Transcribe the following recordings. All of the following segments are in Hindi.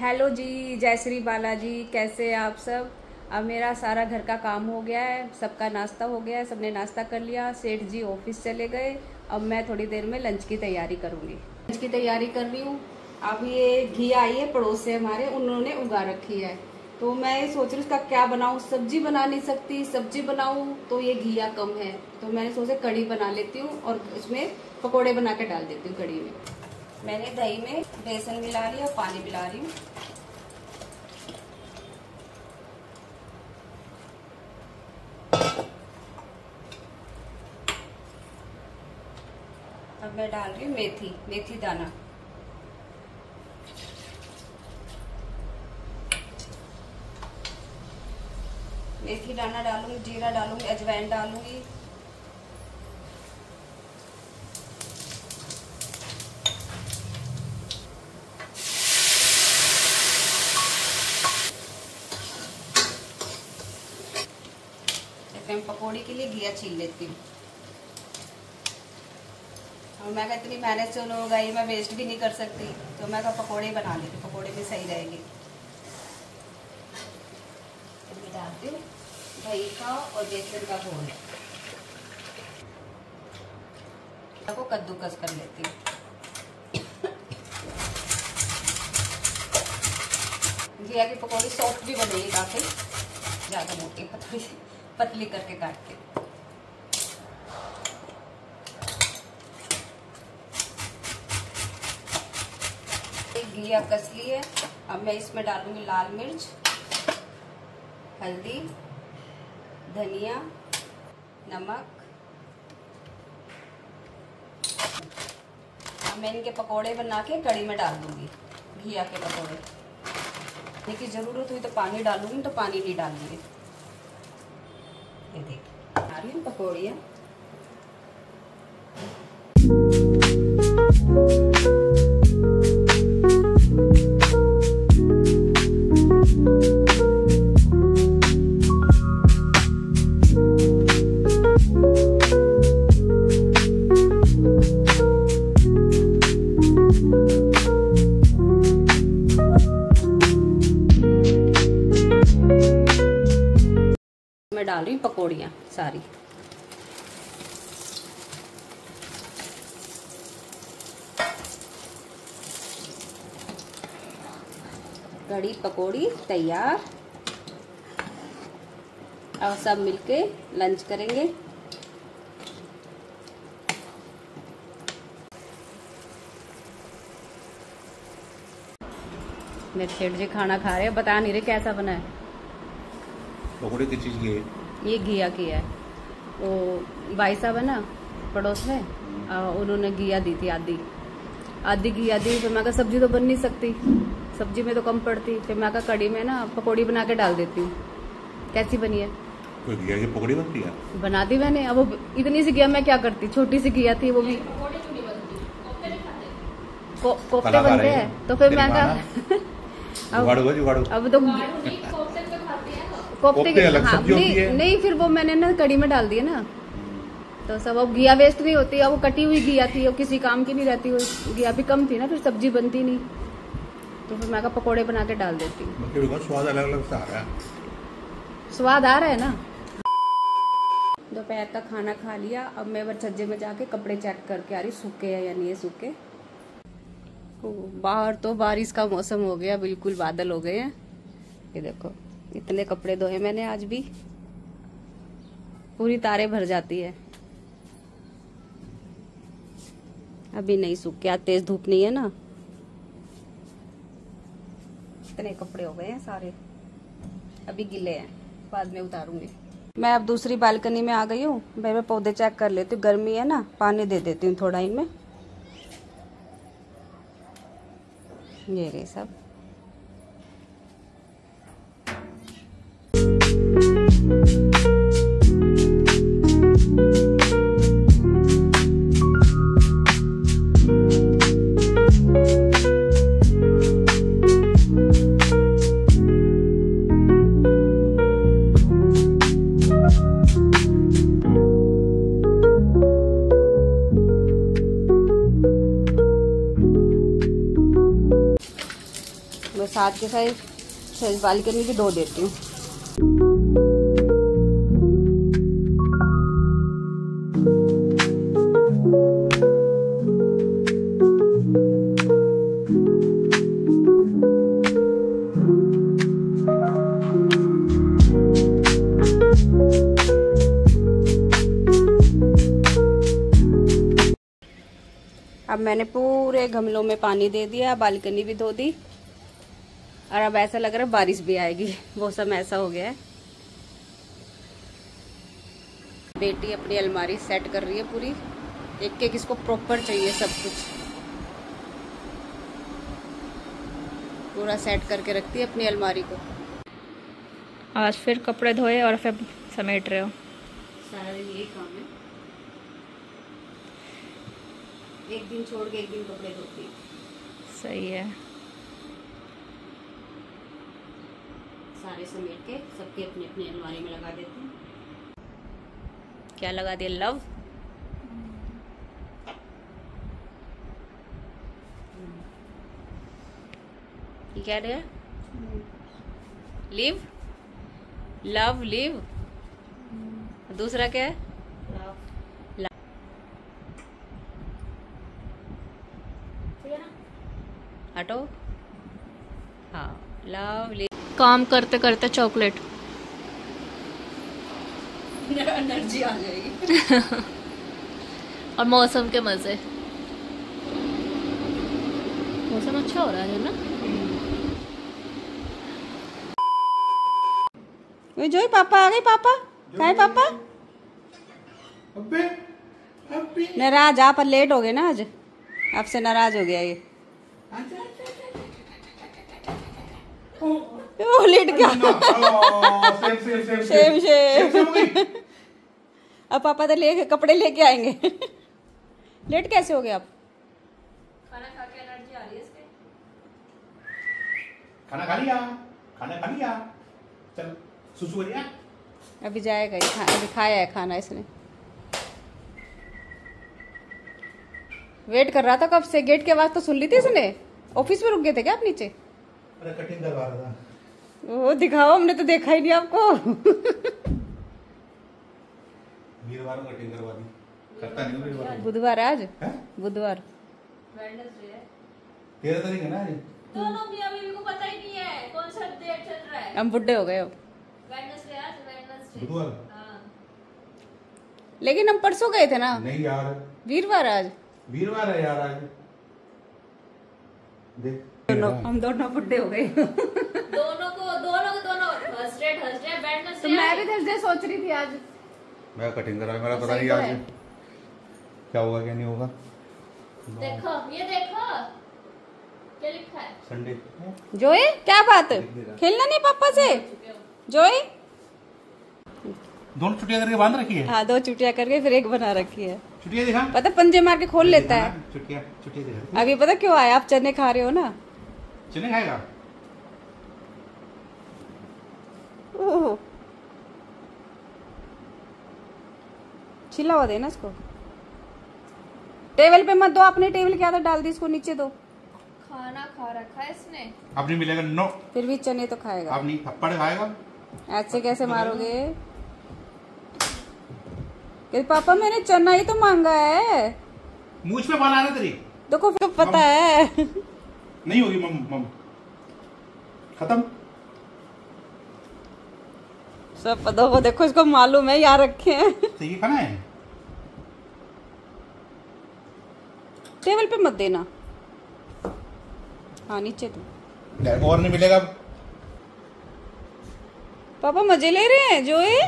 हेलो जी, जय श्री बालाजी। कैसे हैं आप सब। अब मेरा सारा घर का काम हो गया है, सबका नाश्ता हो गया है, सबने नाश्ता कर लिया। सेठ जी ऑफिस चले गए। अब मैं थोड़ी देर में लंच की तैयारी करूँगी। लंच की तैयारी कर रही हूँ। अब ये घी आई है पड़ोस से हमारे, उन्होंने उगा रखी है, तो मैं सोच रही हूँ उसका क्या बनाऊँ। सब्जी बना नहीं सकती, सब्जी बनाऊँ तो ये घिया कम है, तो मैंने सोचा कढ़ी बना लेती हूँ और इसमें पकौड़े बना के डाल देती हूँ कढ़ी में। मैंने दही में बेसन मिला लिया और पानी मिला रही हूँ। अब मैं डाल रही हूँ मेथी दाना। मेथी दाना डालूंगी, जीरा डालूंगी, अजवाइन डालूंगी। पकौड़ी के लिए घिया छील लेती हूँ। और मैं इतनी मेहनत से लोग आई, मैं वेस्ट भी नहीं कर सकती, तो मैं पकौड़े बना लेती हूँ, पकौड़े भी सही रहेगी। इसमें डालती हूँ दही का और बेसन का घोल को कद्दूकस कर लेती हूँ। घिया की पकौड़ी सॉफ्ट भी बनेगी काफी, ज्यादा मोटी पतली करके काटती हूँ। घिया कस ली है। अब मैं इसमें डालूंगी लाल मिर्च, हल्दी, धनिया, नमक। अब मैं इनके पकोड़े बना के कढ़ी में डाल दूंगी, घिया के पकोड़े। देखिए जरूरत हुई तो पानी डालूंगी, तो पानी नहीं डालूंगी। ये देखिए आ रही है पकौड़ियाँ। मैं डाल रही हूँ पकौड़ियाँ सारी। कढ़ी पकौड़ी तैयार। अब सब मिलके लंच करेंगे। मेरे सेठ जी खाना खा रहे हैं, बता नहीं रहे कैसा बना है। पकौड़े किस चीज़ की है? ये घिया की है। वो भाई साहब है ना पड़ोस में, उन्होंने घिया दी थी, आधी घिया दी। फिर मैं कहा सब्जी तो बन नहीं सकती, सब्जी में तो कम पड़ती। फिर मैं कहा कढ़ी में ना पकौड़ी बना के डाल देती हूँ। कैसी बनी है? तो घिया की पकौड़ी बनती है? बना दी मैंने। अब वो इतनी सी घिया मैं क्या करती, छोटी सी घिया थी, वो भी कोफ्ते बनते हैं। तो फिर मैं कहा अब तो कोफ्ते अलग सब्जी होती है। नहीं, फिर वो मैंने ना कढ़ी में डाल दिया ना, तो सब अब घिया वेस्ट नहीं होती। अब वो कटी हुई घिया थी, वो किसी काम की नहीं रहती। वो घिया भी कम थी ना, फिर सब्जी बनती नहीं, तो फिर मैं पकोड़े बना के डाल देती हूँ। स्वाद अलग अलग सा आ रहा है। स्वाद आ रहा है ना। दोपहर का खाना खा लिया। अब मैं छज्जे में जाके कपड़े चेक करके आ रही, सूखे है या नहीं है सूखे। बाहर तो बारिश का मौसम हो गया, बिल्कुल बादल हो गए हैं। ये देखो इतने कपड़े धोए मैंने आज भी, पूरी तारे भर जाती है। अभी नहीं सूखे, आज तेज धूप नहीं है ना। इतने कपड़े हो गए हैं सारे, अभी गिले हैं, बाद में उतारूंगी। मैं अब दूसरी बालकनी में आ गई हूँ। मैं पौधे चेक कर लेती हूँ, गर्मी है ना, पानी दे देती हूँ थोड़ा इनमें। ये रहे सब। मैं साथ के साथ बालकनी भी धो देती हूँ। अब मैंने पूरे गमलों में पानी दे दिया, बालकनी भी धो दी और अब ऐसा लग रहा है बारिश भी आएगी। मौसम ऐसा हो गया है। बेटी अपनी अलमारी सेट कर रही है पूरी, एक एक इसको प्रॉपर चाहिए सब कुछ, पूरा सेट करके रखती है अपनी अलमारी को। आज फिर कपड़े धोए और फिर समेट रहे हो। सारा दिन यही काम है, एक दिन छोड़ के एक दिन कपड़े धोती। सही है। सारे समेट के सबके अपने अपने अलमारी में लगा देते हैं। क्या लगा दिया? लव। ये क्या है? Live, love, live. दूसरा क्या है? हटो। हाँ, लव, लिव। काम करते करते चॉकलेट। एनर्जी आ जाएगी। और मौसम के मजे। मौसम अच्छा हो रहा है ना। जो पापा आ गए। पापा कहाँ है? पापा अबे अबे नाराज, आप लेट हो गए ना, आज आपसे नाराज हो गया ये। ओ लेट गया। सेम। अब पापा तो ले कपड़े लेके आएंगे। लेट कैसे हो गए आप? खाना खा के एनर्जी आ रही है इसके। खाना खा लिया, खाना खा लिया, चल सुसु करिया। अभी जाएगा ही, अभी खाया है खाना इसने। वेट कर रहा था कब से, गेट के आवाज तो सुन ली थी इसने। ऑफिस में रुक गए थे क्या आप नीचे? अरे कटिंग करवा रहा था। ओ दिखाओ, हमने तो देखा ही नहीं आपको। वीरवार को कटिंग करवा दी, करता नहीं वीरवार। बुधवार आज है? बुधवार। वेडनेसडे है। 13 तारीख है ना आज। दोनों मियां बीवी को पता ही नहीं है कौन सा डेट चल रहा है। हम बुढ़े हो गए हो। वेडनेसडे आज, वेडनेसडे। बुधवार। हां। लेकिन हम परसों गए थे ना। नहीं यार, वीरवार आज। वीरवार है यार आज। देख हम दोनों बुढ़े हो गए। दोनों थर्सडे वेडनेसडे। तो मैं भी थर्सडे सोच रही थी आज। मैं कटिंग करा, मेरा तो पता नहीं आज क्या होगा क्या नहीं होगा। देखो ये देखो क्या लिखा है। संडे। जोए क्या बात, खेलना नहीं पापा से? जोए दोनों छुट्टियां करके बांध रखी है। हाँ, 2 चुटिया करके फिर एक बना रखी है। छुट्टियां दिखा, पता पंजे मार के खोल लेता है। छुट्टियां दिखा। अभी पता क्यों आया? आप चने खा रहे हो ना। चने खाएगा। ओह, छिला हुआ देना इसको। टेबल पे मत दो, आपने टेबल के आदत डाल दी, इसको नीचे दो। खाना खा रखा है इसने। अब नहीं मिलेगा। नो, फिर भी चने तो खाएगा। अब नहीं, थप्पड़ खाएगा। ऐसे कैसे मारोगे? कि पापा मैंने चना ही तो मांगा है। मुझ पे बाल आ रहे तेरी। देखो तो पता है। नहीं होगी मम खत्म। सब पता को देखो, इसको मालूम है यहाँ रखे हैं। तो ये खाना है। टेबल पे मत देना। हाँ नीचे दो। और नहीं मिलेगा। पापा मजे ले रहे हैं जो ये।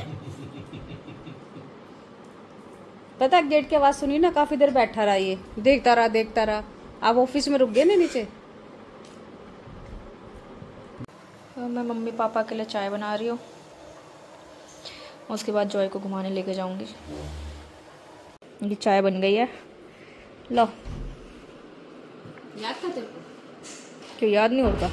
पता गेट की आवाज सुनी ना, काफी देर बैठा रहा ये, देखता रहा। आप ऑफिस में रुक गए ना नीचे। तो मैं मम्मी पापा के लिए चाय बना रही हूँ, उसके बाद जॉय को घुमाने लेके जाऊंगी। ये चाय बन गई है, लो। याद था तेरे को? क्यों याद नहीं होता?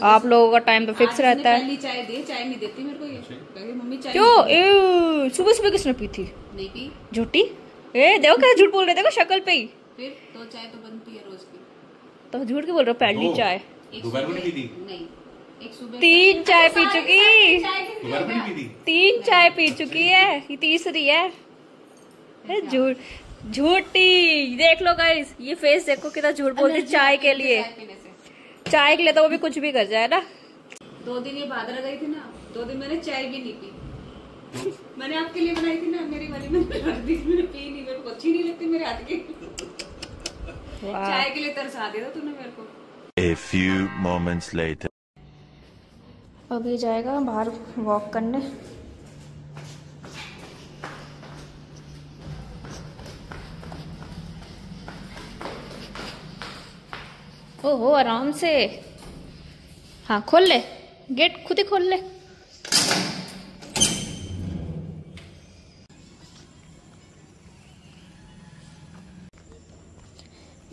आप लोगों का टाइम तो फिक्स रहता है। पहली चाय दी, चाय नहीं देती मेरे को ये। मम्मी चाय क्यों? सुबह सुबह किसने पी थी? नहीं पी। झूठी। देखो कैसे झूठ बोल रहे, देखो शक्ल पे ही। फिर 2 चाय तो बनती है रोज की। तो झूठ क्यों बोल रहे हो? पहली चाय दोपहर को नहीं पी थी? नहीं, एक सुबह 3 चाय पी चुकी, दोपहर को नहीं पी थी? 3 चाय पी चुकी है, ये तीसरी है। झूठी, देख लो गाइस, ये फेस देखो कितना झूठ बोलती चाय के लिए। चाय के लिए तो वो भी कुछ भी कर जाए ना। 2 दिन ये भादरा गई थी ना, 2 दिन मैंने चाय भी नहीं पी। मैंने आपके लिए बनाई थी ना मेरी वाली, मैंने पी नहीं, मेरे को अच्छी नहीं लगती मेरे हाथ की। चाय के लिए तरसा दिया था तूने मेरे को। A few moments later. अभी जाएगा बाहर वॉक करने। ओहो, आराम से। हाँ, खोल ले, गेट खुद ही खोल ले।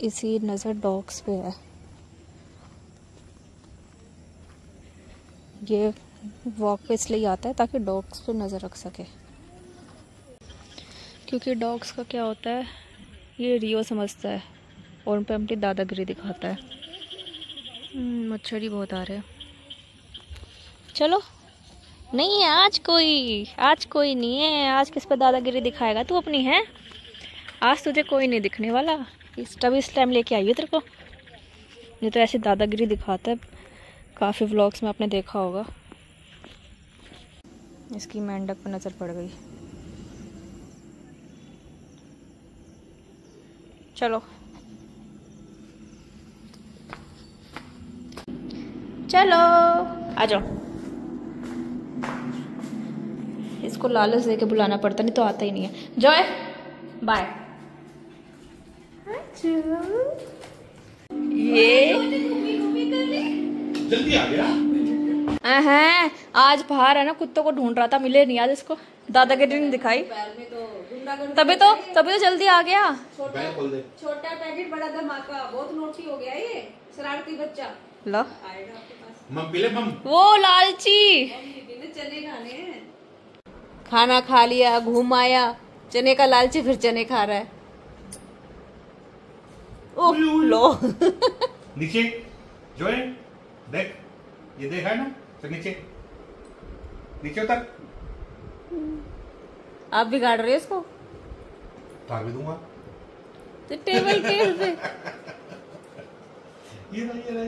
इसी नज़र डॉग्स पे है। ये वॉक पे इसलिए आता है ताकि डॉग्स पे नज़र रख सके, क्योंकि डॉग्स का क्या होता है, ये रियो समझता है और उन पे अपनी दादागिरी दिखाता है। मच्छर ही बहुत आ रहे हैं। चलो, नहीं है आज कोई नहीं है। आज किस पे दादागिरी दिखाएगा तू अपनी? है आज तुझे कोई नहीं दिखने वाला। इस टाइम लेके आई है तेरे को। ये तो ऐसी दादागिरी दिखाता है, काफ़ी व्लॉग्स में आपने देखा होगा। इसकी मेंढक पर नज़र पड़ गई। चलो चलो आ जाओ। इसको लालच दे के बुलाना पड़ता, नहीं तो आता ही नहीं है। जॉय बाय। ये जल्दी आ गया। हैं, आज बाहर है ना, कुत्तों को ढूंढ रहा था, मिले नहीं आज इसको। दादागिरी नहीं दिखाई, तभी तो जल्दी आ गया। बैग खोल दे। छोटा पैकेट बड़ा धमाका, बहुत नोटी हो गया ये शरारती बच्चा। लो, आएगा आपके पास। मम पी ले मम। वो लालची। चने खाने हैं। खाना खा लिया, घूम आया, चने का लालची फिर चने खा रहा है। ओह लो। नीचे जो है देख, ये देखा है ना, तो नीचे उतर। आप बिगाड़ रहे हो इसको। तार भी दूंगा। तो टेबल पे ये रहा।